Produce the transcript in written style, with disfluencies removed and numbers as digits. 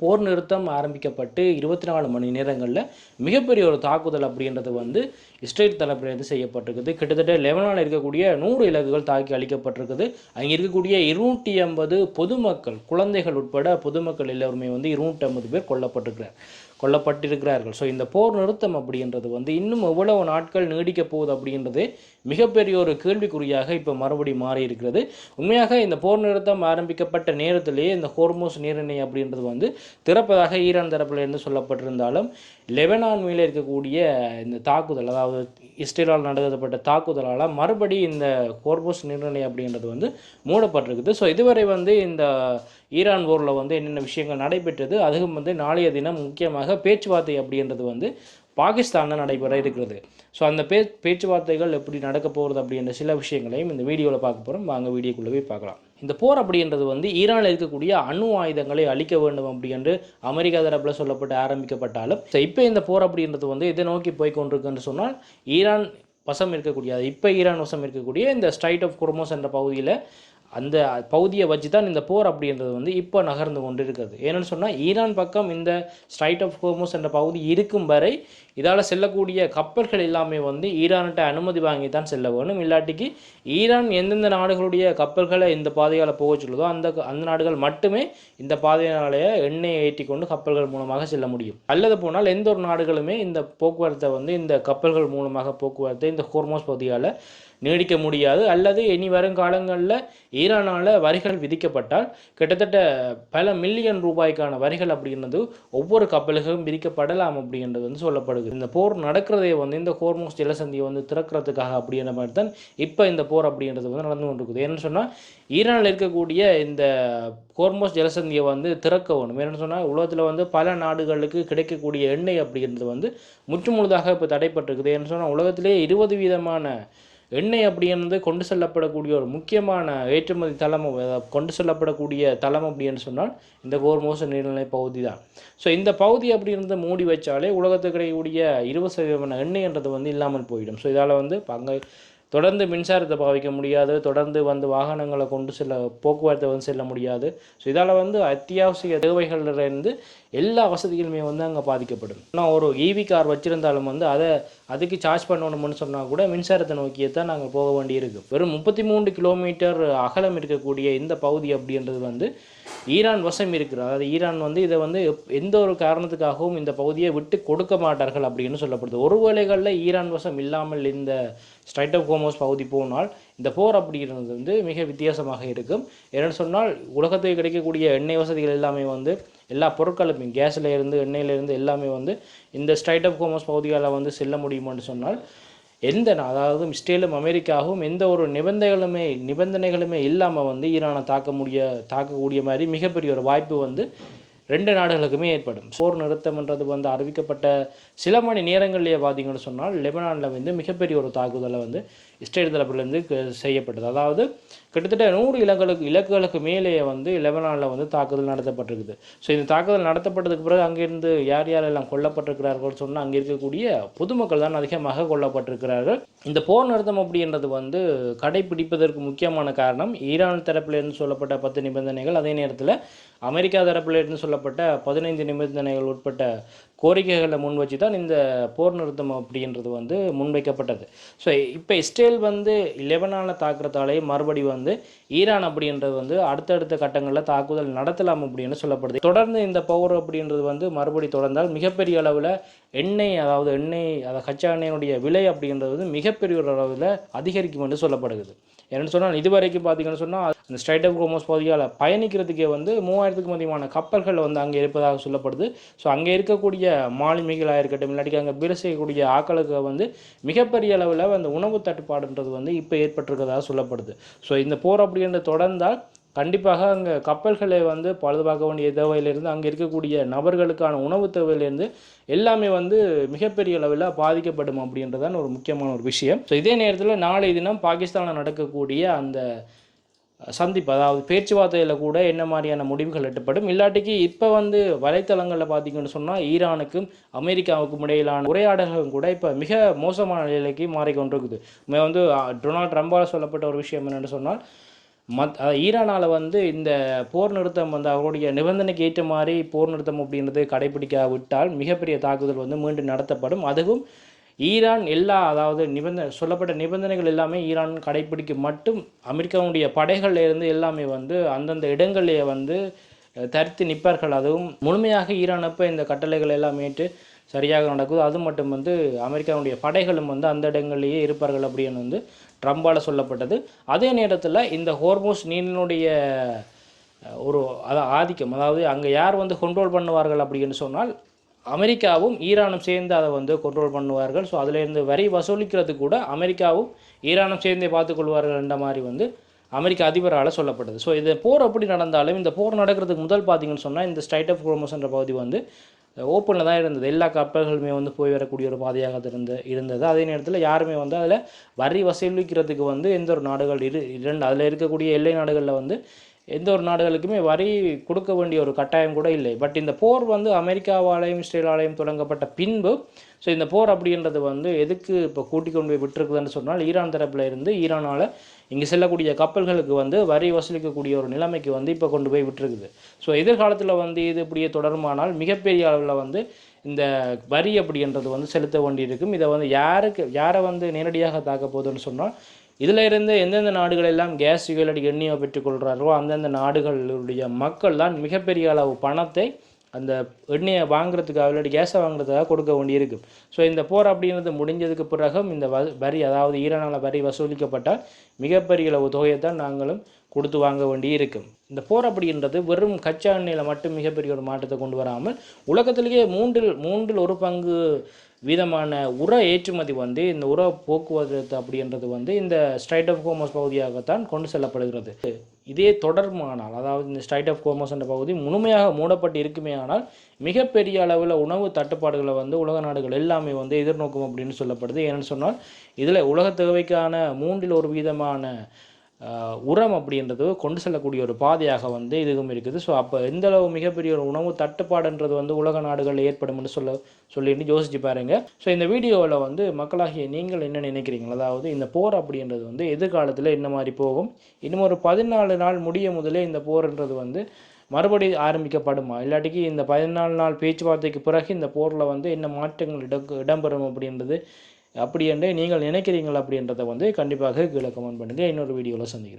போர் நிறுத்தம் ஆரம்பிக்கப்பட்டு 24 மணி நேரங்களில் மிகப்பெரிய ஒரு தாக்குதல் அப்படின்றது வந்து இஸ்ரேல் தரப்பிலிருந்து செய்யப்பட்டிருக்குது. கிட்டத்தட்ட லெபனானில் இருக்கக்கூடிய 100 இலக்குகள் தாக்கி அளிக்கப்பட்டிருக்குது. அங்கே இருக்கக்கூடிய 250 பொதுமக்கள், குழந்தைகள் உட்பட பொதுமக்கள் எல்லோருமே வந்து 250 பேர் கொல்லப்பட்டிருக்கிறார்கள். ஸோ இந்த போர் நிறுத்தம் அப்படின்றது வந்து இன்னும் எவ்வளவு நாட்கள் நீடிக்கப் போகுது அப்படின்றது மிகப்பெரிய ஒரு கேள்விக்குறியாக இப்போ மறுபடியும் மாறி இருக்கிறது. உண்மையாக இந்த போர் நிறுத்தம் ஆரம்பிக்கப்பட்ட நேரத்திலேயே இந்த ஹோர்மோஸ் நீரிணை அப்படின்றது வந்து திறப்பதாக ஈரான் தரப்பிலிருந்து சொல்லப்பட்டிருந்தாலும் லெபனான் மேலே இருக்கக்கூடிய இந்த தாக்குதல், அதாவது இஸ்ரேலால் நடத்தப்பட்ட தாக்குதலால் மறுபடி இந்த ஹோர்மோஸ் நீரிணை அப்படின்றது வந்து மூடப்பட்டிருக்குது. ஸோ இதுவரை வந்து இந்த ஈரான் போரில் வந்து என்னென்ன விஷயங்கள் நடைபெற்றது, அதுவும் வந்து நாளைய தினம் முக்கியமாக பேச்சுவார்த்தை அப்படின்றது வந்து பாகிஸ்தானில் நடைபெற இருக்கிறது. ஸோ அந்த பேச்சுவார்த்தைகள் எப்படி நடக்க போகிறது அப்படின்ற சில விஷயங்களையும் இந்த வீடியோவில் பார்க்க போகிறோம். வாங்க வீடியோக்குள்ளே போய் பார்க்கலாம். இந்த போர் அப்படின்றது வந்து ஈரானில் இருக்கக்கூடிய அணு ஆயுதங்களை அழிக்க வேண்டும் அப்படி என்று அமெரிக்கா தரப்பில் சொல்லப்பட்டு ஆரம்பிக்கப்பட்டாலும் இப்போ இந்த போர் அப்படின்றது வந்து இதை நோக்கி போய் கொண்டிருக்குன்னு சொன்னால் ஈரான் வசம் இருக்கக்கூடிய, இப்போ ஈரான் வசம் இருக்கக்கூடிய இந்த ஸ்ட்ரைட் ஆஃப் ஹோர்மோஸ் என்ற பகுதியில் அந்த பகுதியை வச்சு தான் இந்த போர் அப்படின்றது வந்து இப்போ நகர்ந்து கொண்டு இருக்கிறது. ஏன்னு சொன்னால் ஈரான் பக்கம் இந்த ஸ்ட்ரைட் ஆஃப் ஹோர்மோஸ் என்ற பகுதி இருக்கும் வரை இதால் செல்லக்கூடிய கப்பல்கள் எல்லாமே வந்து ஈரான்கிட்ட அனுமதி வாங்கி தான் செல்ல வேணும். இல்லாட்டிக்கு ஈரான் எந்தெந்த நாடுகளுடைய கப்பல்களை இந்த பாதையால் போக சொல்லுதோ அந்த நாடுகள் மட்டுமே இந்த பாதையாலேயே எண்ணெயை ஏற்றி கொண்டு கப்பல்கள் மூலமாக செல்ல முடியும். அல்லது போனால் எந்த ஒரு நாடுகளுமே இந்த போக்குவரத்தை வந்து இந்த கப்பல்கள் மூலமாக போக்குவரத்தை இந்த ஹோர்மோஸ் பகுதியால் நீடிக்க முடியாது. அல்லது இனி வரும் காலங்களில் ஈரானால் வரிகள் விதிக்கப்பட்டால் கிட்டத்தட்ட பல மில்லியன் ரூபாய்க்கான வரிகள் அப்படின்றது ஒவ்வொரு கப்பல்களும் விதிக்கப்படலாம் அப்படின்றது வந்து சொல்லப்படுது. இந்த போர் நடக்கிறதே வந்து இந்த ஹோர்மோஸ் ஜலசந்தியை வந்து திறக்கிறதுக்காக அப்படின்ற மாதிரி தான் இப்போ இந்த போர் அப்படின்றது வந்து நடந்து கொண்டிருக்குது. ஏன்னு சொன்னால் ஈரானில் இருக்கக்கூடிய இந்த ஹோர்மோஸ் ஜலசந்தியை வந்து திறக்க வேணும். ஏன்னு சொன்னால் உலகத்தில் வந்து பல நாடுகளுக்கு கிடைக்கக்கூடிய எண்ணெய் அப்படின்றது வந்து முற்றுமுழுதாக இப்போ தடைப்பட்டிருக்குது. ஏன்னு சொன்னால் உலகத்திலே 20 வீதமான எண்ணெய் அப்படின்றது கொண்டு செல்லப்படக்கூடிய ஒரு முக்கியமான ஏற்றுமதி தளம், கொண்டு செல்லப்படக்கூடிய தளம் அப்படின்னு சொன்னால் இந்த ஹோர்மோஸ் நீர்நிலை பகுதி தான். ஸோ இந்த பகுதி அப்படின்றது மூடி வச்சாலே உலகத்துக்கு கிடைக்கக்கூடிய 20% எண்ணெய்ன்றது வந்து இல்லாமல் போயிடும். ஸோ இதால் வந்து அங்கே தொடர்ந்து மின்சாரத்தை பாவிக்க முடியாது, தொடர்ந்து வந்து வாகனங்களை கொண்டு செல்ல, போக்குவரத்தை வந்து செல்ல முடியாது. ஸோ இதால் வந்து அத்தியாவசிய தேவைகளிலிருந்து எல்லா வசதிகளுமே வந்து அங்கே பாதிக்கப்படும். ஆனால் ஒரு ஈவி கார் வச்சுருந்தாலும் வந்து அதுக்கு சார்ஜ் பண்ணணும்னு சொன்னால் கூட மின்சாரத்தை நோக்கியே தான் நாங்கள் போக வேண்டியிருக்கு. வெறும் 33 கிலோமீட்டர் அகலம் இருக்கக்கூடிய இந்த பகுதி அப்படின்றது வந்து ஈரான் வசம் இருக்கிறது. அதாவது ஈரான் வந்து இதை வந்து எந்த ஒரு காரணத்துக்காகவும் இந்த பகுதியை விட்டு கொடுக்க மாட்டார்கள் அப்படின்னு சொல்லப்படுது. ஒரு வேளைகளில் ஈரான் வசம் இல்லாமல் இந்த ஸ்ட்ரைட் ஆஃப் ஹோர்மோஸ் பகுதி போனால் இந்த போர் அப்படின்றது வந்து மிக வித்தியாசமாக இருக்கும். ஏன்னு சொன்னால் உலகத்துக்கு கிடைக்கக்கூடிய எண்ணெய் வசதிகள் எல்லாமே வந்து எல்லா பொருட்களுமே கேஸில் இருந்து எண்ணெயிலேருந்து எல்லாமே வந்து இந்த ஸ்ட்ரைட் ஆஃப் ஹோர்மோஸ் பகுதியால் வந்து செல்ல முடியும்னு சொன்னால் அதாவது இஸ்ரேலும் அமெரிக்காவும் எந்த ஒரு நிபந்தனைகளுமே இல்லாமல் வந்து ஈரானை தாக்கக்கூடிய மாதிரி மிகப்பெரிய ஒரு வாய்ப்பு வந்து 2 நாடுகளுக்குமே ஏற்படும். போர் நிறுத்தம்ன்றது வந்து அறிவிக்கப்பட்ட சில மணி நேரங்களிலேயே பார்த்தீங்கன்னு சொன்னால் லெபனானில் வந்து மிகப்பெரிய ஒரு தாக்குதலை வந்து இஸ்ரேல் தரப்பிலிருந்து செய்யப்பட்டது. அதாவது கிட்டத்தட்ட 100 இலக்குகளுக்கு மேலேயே வந்து லெபனானில் வந்து தாக்குதல் நடத்தப்பட்டிருக்குது. ஸோ இந்த தாக்குதல் நடத்தப்பட்டதுக்கு பிறகு அங்கேருந்து யாரெல்லாம் கொல்லப்பட்டிருக்கிறார்கள் சொன்னால் அங்கே இருக்கக்கூடிய பொதுமக்கள் தான் அதிகமாக கொல்லப்பட்டிருக்கிறார்கள். இந்த போர் நிறுத்தம் அப்படின்றது வந்து கடைபிடிப்பதற்கு முக்கியமான காரணம் ஈரான் தரப்பிலிருந்து சொல்லப்பட்ட 10 நிபந்தனைகள், அதே நேரத்தில் அமெரிக்கா தரப்பிலிருந்து சொல்லப்பட்ட 15 நிபந்தனைகள் உட்பட்ட கோரிக்கைகளை முன் வச்சு தான் இந்த போர் நிறுத்தம் அப்படின்றது வந்து முன்வைக்கப்பட்டது. ஸோ இப்போ இஸ்ரேல் வந்து லெபனானில் தாக்குறதாலே மறுபடி வந்து ஈரான் அப்படின்றது வந்து அடுத்தடுத்த கட்டங்களில் தாக்குதல் நடத்தலாம் அப்படின்னு சொல்லப்படுது. தொடர்ந்து இந்த போர் அப்படின்றது வந்து மறுபடி தொடர்ந்தால் மிகப்பெரிய அளவில் அதாவது கச்சா எண்ணெயினுடைய விலை அப்படின்றது வந்து மிகப்பெரிய ஒரு அளவில் அதிகரிக்கும் என்று சொல்லப்படுகிறது. என்னென்னு சொன்னால் இதுவரைக்கும் பார்த்தீங்கன்னு சொன்னால் அந்த ஸ்ட்ரைட் ஆஃப் ஹோர்மோஸ் பகுதியால் பயணிக்கிறதுக்கே வந்து 3000க்கும் அதிகமான கப்பல்கள் வந்து அங்கே இருப்பதாக சொல்லப்படுது. ஸோ அங்கே இருக்கக்கூடிய மாலுமிகளாக இருக்கட்டும், இல்லாட்டிக்கு அங்கே வேலை செய்யக்கூடிய ஆட்களுக்கு வந்து மிகப்பெரிய அளவில் அந்த உணவு தட்டுப்பாடுன்றது வந்து இப்போ ஏற்பட்டிருக்கிறதாக சொல்லப்படுது. ஸோ இந்த போர் அப்படின்ற தொடர்ந்தால் கண்டிப்பாக அங்கே கப்பல்களை வந்து பழுதுபார்க்க வேண்டிய தேவையிலிருந்து அங்கே இருக்கக்கூடிய நபர்களுக்கான உணவு தேவையிலேருந்து எல்லாமே வந்து மிகப்பெரிய அளவில் பாதிக்கப்படும் அப்படின்றதான் ஒரு முக்கியமான ஒரு விஷயம். ஸோ இதே நேரத்தில் நாளை தினம் பாகிஸ்தானில் நடக்கக்கூடிய அந்த சந்திப்பு, அதாவது பேச்சுவார்த்தையில் கூட என்ன மாதிரியான முடிவுகள் எட்டப்படும், இல்லாட்டிக்கு இப்போ வந்து வலைத்தளங்களில் பார்த்தீங்கன்னு சொன்னால் ஈரானுக்கும் அமெரிக்காவுக்கும் இடையிலான உரையாடல்களும் கூட இப்போ மிக மோசமான நிலைக்கு மாறிக்கொண்டிருக்குது. வந்து டொனால்ட் ட்ரம்பால் சொல்லப்பட்ட ஒரு விஷயம் என்னென்னு சொன்னால் ஈரானால் வந்து இந்த போர் நிறுத்தம் வந்து அவருடைய நிபந்தனைக்கு ஏற்ற மாதிரி போர் நிறுத்தம் அப்படின்றது கடைபிடிக்காவிட்டால் மிகப்பெரிய தாக்குதல் வந்து மீண்டும் நடத்தப்படும். அதுவும் ஈரான் அதாவது சொல்லப்பட்ட நிபந்தனைகள் எல்லாமே ஈரான் கடைபிடிக்க மட்டும் அமெரிக்காவுடைய படைகளில் இருந்து எல்லாமே வந்து அந்தந்த இடங்களிலே வந்து தரித்து நிற்பார்கள். அதுவும் முழுமையாக ஈரான் அப்போ இந்த கட்டளைகள் எல்லாம் ஏற்று சரியாக நடக்குது. அது மட்டும் வந்து அமெரிக்காவுடைய படைகளும் வந்து அந்த இடங்களிலேயே இருப்பார்கள் அப்படின்னு வந்து ட்ரம்பால் சொல்லப்பட்டது. அதே நேரத்தில் இந்த ஹோர்மோஸ் நீரினுடைய ஒரு ஆதிக்கம், அதாவது அங்கே யார் வந்து கண்ட்ரோல் பண்ணுவார்கள் அப்படின்னு சொன்னால் அமெரிக்காவும் ஈரானும் சேர்ந்து அதை வந்து கண்ட்ரோல் பண்ணுவார்கள். ஸோ அதிலேருந்து வரி வசூலிக்கிறது கூட அமெரிக்காவும் ஈரானும் சேர்ந்தே பார்த்துக்கொள்வார்கள் என்ற மாதிரி வந்து அமெரிக்க அதிபரால் சொல்லப்பட்டது. ஸோ இது போர் அப்படி நடந்தாலும் இந்த போர் நடக்கிறதுக்கு முதல் பார்த்தீங்கன்னு சொன்னால் இந்த ஸ்ட்ரைட் ஆஃப் ஹோர்முஸ் என்ற பகுதி வந்து ஓப்பனில் தான் இருந்தது. எல்லா கப்பல்களுமே வந்து போய் வரக்கூடிய ஒரு பாதையாக இருந்தது. அதே நேரத்தில் யாருமே வந்து அதில் வரி வசூலிக்கிறதுக்கு வந்து எந்த ஒரு நாடுகள் அதில் இருக்கக்கூடிய எல்லை நாடுகளில் வந்து எந்த ஒரு நாடுகளுக்குமே வரி கொடுக்க வேண்டிய ஒரு கட்டாயம் கூட இல்லை. பட் இந்த போர் வந்து அமெரிக்காவாலையும் இஸ்ரேலாலையும் தொடங்கப்பட்ட பின்பு ஸோ இந்த போர் அப்படின்றது வந்து எதுக்கு இப்போ கூட்டிக் கொண்டு போய் விட்டுருக்குதுன்னு சொன்னால் ஈரான் தரப்பில் இருந்து ஈரானால் இங்கே செல்லக்கூடிய கப்பல்களுக்கு வந்து வரி வசூலிக்கக்கூடிய ஒரு நிலைமைக்கு வந்து இப்போ கொண்டு போய் விட்டுருக்குது. ஸோ எதிர்காலத்தில் வந்து இது இப்படியே தொடருமானால் மிகப்பெரிய அளவில் வந்து இந்த வரி அப்படின்றது வந்து செலுத்த வேண்டியிருக்கும். இதை வந்து யாரை வந்து நேரடியாக தாக்க போகுதுன்னு சொன்னால் இதில் இருந்து எந்தெந்த நாடுகள் எல்லாம் கேஸ் சிகரெட் எண்ணெயை பெற்றுக்கொள்கிறாரோ அந்தந்த நாடுகளுடைய மக்கள் தான் மிகப்பெரிய அளவு பணத்தை அந்த எண்ணெயை வாங்குறதுக்காக இல்லாட்டி கேஸை வாங்குறதுக்காக கொடுக்க வேண்டியிருக்கு. ஸோ இந்த போர் அப்படின்றது முடிஞ்சதுக்கு பிறகும் இந்த வரி, அதாவது ஈரானால் வரி வசூலிக்கப்பட்டால் மிகப்பெரிய அளவு தொகையை தான் நாங்களும் கொடுத்து வாங்க வேண்டி இருக்கும். இந்த போர் அப்படின்றது வெறும் கச்சா எண்ணெயில் மட்டும் மிகப்பெரிய ஒரு மாற்றத்தை கொண்டு வராமல் உலகத்திலேயே மூன்றில் ஒரு பங்கு வீதமான உர ஏற்றுமதி வந்து இந்த உர போக்குவரத்து அப்படின்றது வந்து இந்த ஸ்ட்ரைட் ஆஃப் ஹோர்முஸ் பகுதியாகத்தான் கொண்டு செல்லப்படுகிறது. இதே தொடர்மானால், அதாவது இந்த ஸ்ட்ரைட் ஆஃப் ஹோர்முஸ் என்ற பகுதி முழுமையாக மூடப்பட்டு இருக்குமே ஆனால் மிகப்பெரிய அளவில் உணவு தட்டுப்பாடுகளை வந்து உலக நாடுகள் எல்லாமே வந்து எதிர்நோக்கும் அப்படின்னு சொல்லப்படுது. ஏன்னு சொன்னால் இதில் உலக தேவைக்கான 1/3 உரம் அப்படின்றது கொண்டு செல்லக்கூடிய ஒரு பாதையாக வந்து இதுவும் இருக்குது. ஸோ அப்போ எந்தளவு மிகப்பெரிய ஒரு உணவு தட்டுப்பாடுன்றது வந்து உலக நாடுகளில் ஏற்படும்னு சொல்லிட்டு யோசிச்சு பாருங்க. ஸோ இந்த வீடியோவில் வந்து மக்களாகிய நீங்கள் என்ன நினைக்கிறீங்க, அதாவது இந்த போர் அப்படின்றது வந்து எதிர்காலத்தில் என்ன மாதிரி போகும், இன்னும் ஒரு 14 நாள் முடிய முதலே இந்த போர்ன்றது வந்து மறுபடி ஆரம்பிக்கப்படுமா, இல்லாட்டிக்கு இந்த 14 நாள் பேச்சுவார்த்தைக்கு பிறகு இந்த போரில் வந்து என்ன மாற்றங்கள் இடம்பெறும் அப்படின்றது அப்படி என்று நீங்கள் நினைக்கிறீங்களா அப்படின்றத வந்து கண்டிப்பாக கீழே கமெண்ட் பண்ணுங்கள். இன்னொரு வீடியோவில் சந்திக்கிறேன்.